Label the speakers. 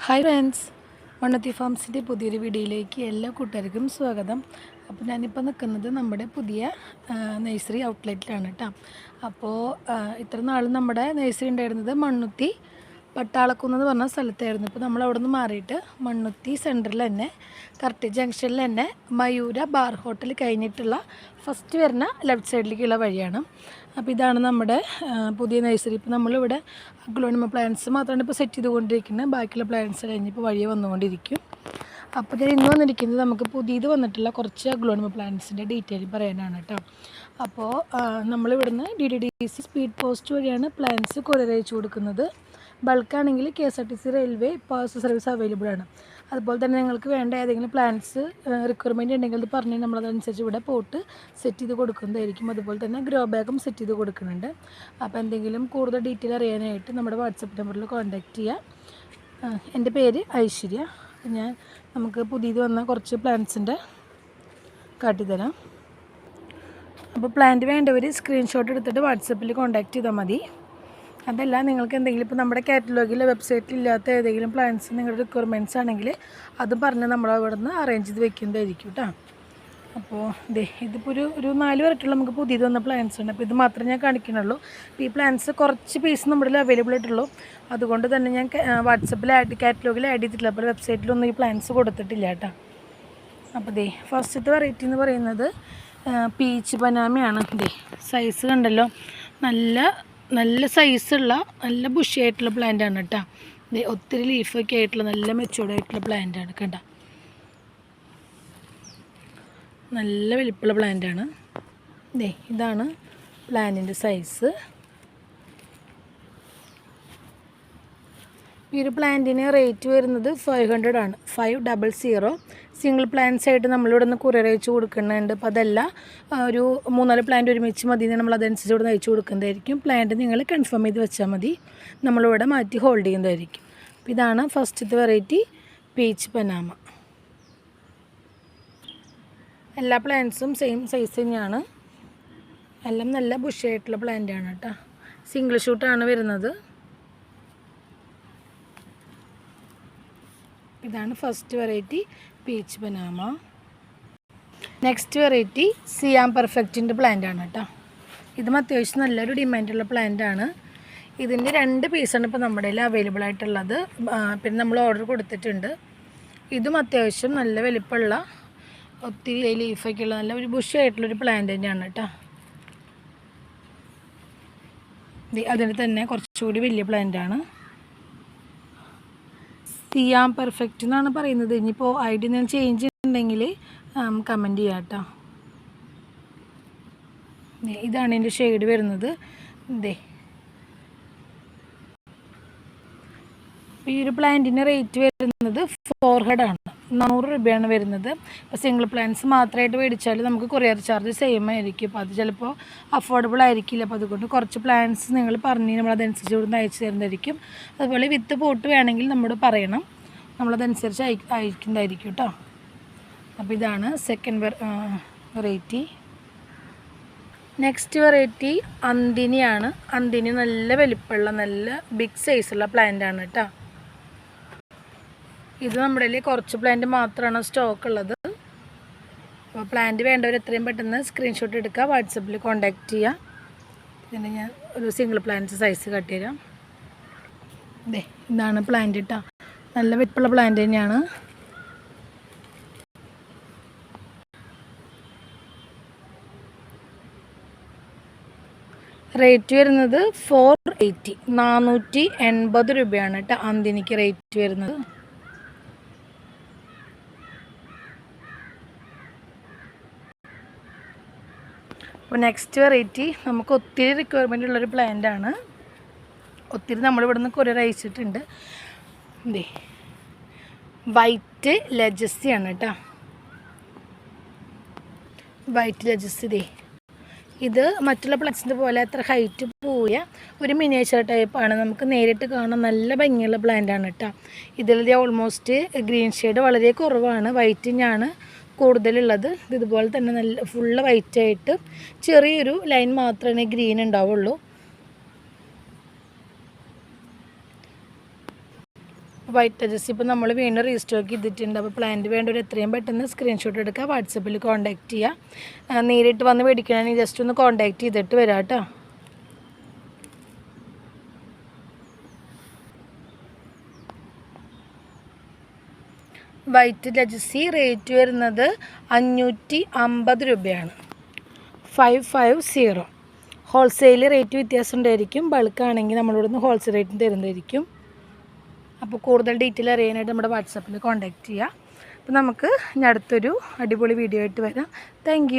Speaker 1: Hi friends, Mannuthy ഫാംസിൻ്റെ പുതിയൊരു വീഡിയോയിലേക്ക് എല്ലാ കൂട്ടുകാർക്കും സ്വാഗതം. അപ്പോൾ ഞാനിപ്പോൾ നിൽക്കുന്നത് നമ്മുടെ പുതിയ നഴ്സറി ഔട്ട്ലെറ്റിലാണ് കേട്ടോ. അപ്പോൾ ഇത്ര നാളും നമ്മുടെ നഴ്സറി ഉണ്ടായിരുന്നത് മണ്ണുത്തി പട്ടാളക്കുന്ന് എന്ന് പറഞ്ഞ സ്ഥലത്തായിരുന്നു. ഇപ്പോൾ നമ്മൾ അവിടെ നിന്ന് മാറിയിട്ട് മണ്ണുത്തി സെൻറ്ററിൽ തന്നെ കറക്റ്റ് ജംഗ്ഷനിൽ തന്നെ മയൂര ബാർ ഹോട്ടൽ കഴിഞ്ഞിട്ടുള്ള ഫസ്റ്റ് വരുന്ന ലെഫ്റ്റ് സൈഡിലേക്കുള്ള വഴിയാണ്. അപ്പോൾ ഇതാണ് നമ്മുടെ പുതിയ നഴ്സറി. ഇപ്പോൾ നമ്മളിവിടെ അഗ്ലോണിമ പ്ലാന്റ്സ് മാത്രമാണ് ഇപ്പോൾ സെറ്റ് ചെയ്തുകൊണ്ടിരിക്കുന്നത്. ബാക്കിയുള്ള പ്ലാന്റ്സ് കഴിഞ്ഞിപ്പോൾ വഴിയെ വന്നുകൊണ്ടിരിക്കും. അപ്പോൾ ഞാൻ ഇന്ന് വന്നിരിക്കുന്നത് നമുക്ക് പുതിയത് വന്നിട്ടുള്ള കുറച്ച് അഗ്ലോണിമ പ്ലാന്റ്സിൻ്റെ ഡീറ്റെയിൽ പറയാനാണ് കേട്ടോ. അപ്പോൾ നമ്മളിവിടുന്ന് DDDC സ്പീഡ് പോസ്റ്റ് വഴിയാണ് പ്ലാന്റ്സ് കൊറിയർ അയച്ചു കൊടുക്കുന്നത്. ബൾക്കാണെങ്കിൽ KSRTC railway parcel service available ആണ്. അതുപോലെ തന്നെ നിങ്ങൾക്ക് വേണ്ട ഏതെങ്കിലും പ്ലാന്റ്സ് റിക്വയർമെൻറ്റ് ഉണ്ടെങ്കിൽ അത് പറഞ്ഞ് നമ്മളതനുസരിച്ച് ഇവിടെ പോട്ട് സെറ്റ് ചെയ്ത് കൊടുക്കുന്നതായിരിക്കും. അതുപോലെ തന്നെ ഗ്രോ ബാഗും സെറ്റ് ചെയ്ത് കൊടുക്കുന്നുണ്ട്. അപ്പോൾ എന്തെങ്കിലും കൂടുതൽ ഡീറ്റെയിൽ അറിയാനായിട്ട് നമ്മുടെ വാട്സപ്പ് നമ്പറിൽ കോൺടാക്റ്റ് ചെയ്യുക. എൻ്റെ പേര് ഐശ്വര്യ. നമുക്ക് പുതിയത് വന്ന കുറച്ച് പ്ലാന്റ്സിൻ്റെ കാട്ടിത്തരാം. അപ്പോൾ പ്ലാന്റ് വേണ്ടവർ സ്ക്രീൻഷോട്ട് എടുത്തിട്ട് വാട്സപ്പിൽ കോൺടാക്റ്റ് ചെയ്താൽ മതി. അതല്ല, നിങ്ങൾക്ക് എന്തെങ്കിലും ഇപ്പോൾ നമ്മുടെ കാറ്റലോഗിൽ വെബ്സൈറ്റിൽ ഇല്ലാത്ത ഏതെങ്കിലും പ്ലാന്റ്സ് നിങ്ങളുടെ റിക്വയർമെൻറ്റ്സ് ആണെങ്കിൽ അതും പറഞ്ഞ് നമ്മൾ അവിടെ നിന്ന് അറേഞ്ച് ചെയ്ത് വെക്കുന്നതായിരിക്കും കേട്ടോ. അപ്പോൾ ഇതിപ്പോൾ ഒരു 4 വരട്ടുള്ള നമുക്ക് പുതിയത് വന്ന പ്ലാന്റ്സ് ഉണ്ട്. അപ്പോൾ ഇത് മാത്രമേ ഞാൻ കാണിക്കുന്നുള്ളൂ. അപ്പോൾ ഈ പ്ലാന്റ്സ് കുറച്ച് പീസ് നമ്മുടെ അവൈലബിൾ ആയിട്ടുള്ളൂ. അതുകൊണ്ട് തന്നെ ഞാൻ വാട്സപ്പിൽ കാറ്റലോഗിൽ ആഡ് ചെയ്തിട്ടില്ല. അപ്പോൾ വെബ്സൈറ്റിലൊന്നും ഈ പ്ലാന്റ്സ് കൊടുത്തിട്ടില്ല കേട്ടോ. അപ്പോൾ ഫസ്റ്റത്തെ വെറൈറ്റി എന്ന് പറയുന്നത് പീച്ച് പനാമയാണ്. സൈസ് കണ്ടല്ലോ, നല്ല സൈസുള്ള നല്ല ബുഷിയായിട്ടുള്ള പ്ലാന്റാണ് കേട്ടോ. ഒത്തിരി ലീഫൊക്കെ ആയിട്ടുള്ള നല്ല മെച്ചൂർഡായിട്ടുള്ള പ്ലാന്റാണ് കേട്ടോ. നല്ല വലിപ്പമുള്ള പ്ലാന്റാണ്. ഇതാണ് പ്ലാന്റിൻ്റെ സൈസ്. ഈ ഒരു പ്ലാന്റിന് റേറ്റ് വരുന്നത് 500 ആണ്. 500. സിംഗിൾ പ്ലാന്റ്സ് ആയിട്ട് നമ്മളിവിടെ നിന്ന് കൊറിയർ അയച്ചു കൊടുക്കുന്നുണ്ട്. അപ്പോൾ അതല്ല, ഒരു 3-4 പ്ലാന്റ് ഒരുമിച്ച് മതി, നമ്മൾ അതനുസരിച്ച് ഇവിടെ അയച്ചു കൊടുക്കുന്നതായിരിക്കും. പ്ലാന്റ് നിങ്ങൾ കൺഫേം ചെയ്ത് വെച്ചാൽ മതി, നമ്മളിവിടെ മാറ്റി ഹോൾഡ് ചെയ്യുന്നതായിരിക്കും. അപ്പോൾ ഇതാണ് ഫസ്റ്റത്തെ വെറൈറ്റി പീച്ച് പനാമ. എല്ലാ പ്ലാന്റ്സും സെയിം സൈസ് തന്നെയാണ്. എല്ലാം നല്ല ബുഷിയായിട്ടുള്ള പ്ലാന്റാണ് കേട്ടോ. സിംഗിൾ ഷൂട്ടാണ് വരുന്നത്. ഇതാണ് first variety peach Panama. Next variety സിയാം പെർഫെക്റ്റിൻ്റെ പ്ലാന്റാണ് കേട്ടോ. ഇതും അത്യാവശ്യം നല്ലൊരു ഡിമാൻഡുള്ള പ്ലാന്റാണ്. ഇതിൻ്റെ 2 പീസാണ് ഇപ്പോൾ നമ്മുടെ കയ്യിൽ അവൈലബിൾ ആയിട്ടുള്ളത്. പിന്നെ നമ്മൾ ഓർഡർ കൊടുത്തിട്ടുണ്ട്. ഇതും അത്യാവശ്യം നല്ല വലിപ്പമുള്ള ഒത്തിരി ലീഫൊക്കെ ഉള്ള നല്ല ഒരു ബുഷായിട്ടുള്ളൊരു പ്ലാന്റ് തന്നെയാണ് കേട്ടോ. അതിന് തന്നെ കുറച്ചുകൂടി വലിയ പ്ലാന്റാണ്. സിയാം പെർഫെക്റ്റ് എന്നാണ് പറയുന്നത്. ഇനിയിപ്പോൾ ഐഡി ഞാൻ ചേഞ്ച് ഉണ്ടെങ്കിൽ കമൻറ്റ് ചെയ്യാം കേട്ടോ. ഇതാണ് എൻ്റെ ഷെയ്ഡ് വരുന്നത്. ഈ ഒരു പ്ലാന്റിന് റേറ്റ് വരുന്നത് 400 ആണ്. 400 രൂപയാണ് വരുന്നത്. അപ്പോൾ സിംഗിൾ പ്ലാന്റ്സ് മാത്രമായിട്ട് മേടിച്ചാൽ നമുക്ക് കൊറിയർ ചാർജ് സെയിം ആയിരിക്കും. അപ്പോൾ അത് ചിലപ്പോൾ അഫോർഡബിൾ ആയിരിക്കില്ല. അപ്പോൾ അതുകൊണ്ട് കുറച്ച് പ്ലാന്റ്സ് നിങ്ങൾ പറഞ്ഞ് നമ്മളതനുസരിച്ച് ഇവിടുന്ന് അയച്ചു തരുന്നതായിരിക്കും. അതുപോലെ വിത്ത് പോട്ട് വേണമെങ്കിൽ നമ്മോട് പറയണം, നമ്മളതനുസരിച്ച് അയക്കുന്നതായിരിക്കും കേട്ടോ. അപ്പോൾ ഇതാണ് സെക്കൻഡ് വെറൈറ്റി. നെക്സ്റ്റ് വെറൈറ്റി അന്തിനിയാണ്. അന്തിനി നല്ല വലിപ്പമുള്ള നല്ല ബിഗ് സൈസുള്ള പ്ലാന്റാണ് കേട്ടോ. ഇത് നമ്മുടെ കയ്യിൽ കുറച്ച് പ്ലാന്റ് മാത്രമാണ് സ്റ്റോക്ക് ഉള്ളത്. അപ്പോൾ പ്ലാന്റ് വേണ്ടവർ എത്രയും പെട്ടെന്ന് സ്ക്രീൻഷോട്ട് എടുക്കുക, വാട്സപ്പിൽ കോൺടാക്റ്റ് ചെയ്യുക. പിന്നെ ഞാൻ ഒരു സിംഗിൾ പ്ലാന്റ് സൈസ് കാട്ടിത്തരാം. ഇതാണ് പ്ലാന്റ് കേട്ടോ. നല്ല വലിപ്പമുള്ള പ്ലാന്റ് തന്നെയാണ്. റേറ്റ് വരുന്നത് 480 രൂപയാണ് കേട്ടോ അന്തിനിക്ക് റേറ്റ് വരുന്നത്. അപ്പോൾ നെക്സ്റ്റ് വെറൈറ്റി നമുക്ക് ഒത്തിരി റിക്വയർമെൻ്റ് ഉള്ളൊരു പ്ലാന്റാണ്. ഒത്തിരി നമ്മളിവിടെ നിന്ന് കൊറിയർ അയച്ചിട്ടുണ്ട്. വൈറ്റ് ലെജസിയാണ് കേട്ടോ. വൈറ്റ് ലെജസ്. ഇത് മറ്റുള്ള പ്ലാന്റ്സിൻ്റെ പോലെ അത്ര ഹൈറ്റ് പോയ ഒരു മിനിയേച്ചർ ടൈപ്പാണ്. നമുക്ക് നേരിട്ട് കാണാൻ നല്ല ഭംഗിയുള്ള പ്ലാന്റാണ് കേട്ടോ. ഇതിൽ ഓൾമോസ്റ്റ് ഗ്രീൻ ഷെയ്ഡ് വളരെ കുറവാണ്, വൈറ്റിനാണ് കൂടുതലുള്ളത്. ഇതുപോലെ തന്നെ നല്ല ഫുള്ള് വൈറ്റായിട്ട് ചെറിയൊരു ലൈൻ മാത്രമേ ഗ്രീൻ ഉണ്ടാവുള്ളൂ. വൈറ്റ് ലെജസി ഇപ്പോൾ നമ്മൾ വീണ്ടും റീസ്റ്റോക്ക് ചെയ്തിട്ടുണ്ട്. അപ്പോൾ പ്ലാന്റ് വേണ്ടവർ എത്രയും പെട്ടെന്ന് സ്ക്രീൻഷോട്ട് എടുക്കുക, വാട്സപ്പിൽ കോൺടാക്റ്റ് ചെയ്യുക. നേരിട്ട് വന്ന് മേടിക്കണമെങ്കിൽ ജസ്റ്റ് ഒന്ന് കോൺടാക്റ്റ് ചെയ്തിട്ട് വരാം കേട്ടോ. വൈറ്റ് ലെജസി റേറ്റ് വരുന്നത് 550 രൂപയാണ്. 550. ഹോൾസെയിൽ റേറ്റ് വ്യത്യാസം ഉണ്ടായിരിക്കും. ബൾക്കാണെങ്കിൽ നമ്മളിവിടെ നിന്ന് ഹോൾസെയിൽ റേറ്റിന് തരുന്നതായിരിക്കും. അപ്പോൾ കൂടുതൽ ഡീറ്റെയിൽ അറിയാനായിട്ട് നമ്മുടെ വാട്സാപ്പിൽ കോൺടാക്റ്റ് ചെയ്യുക. അപ്പോൾ നമുക്ക് ഇനി അടുത്തൊരു അടിപൊളി വീഡിയോ ആയിട്ട് വരാം. താങ്ക്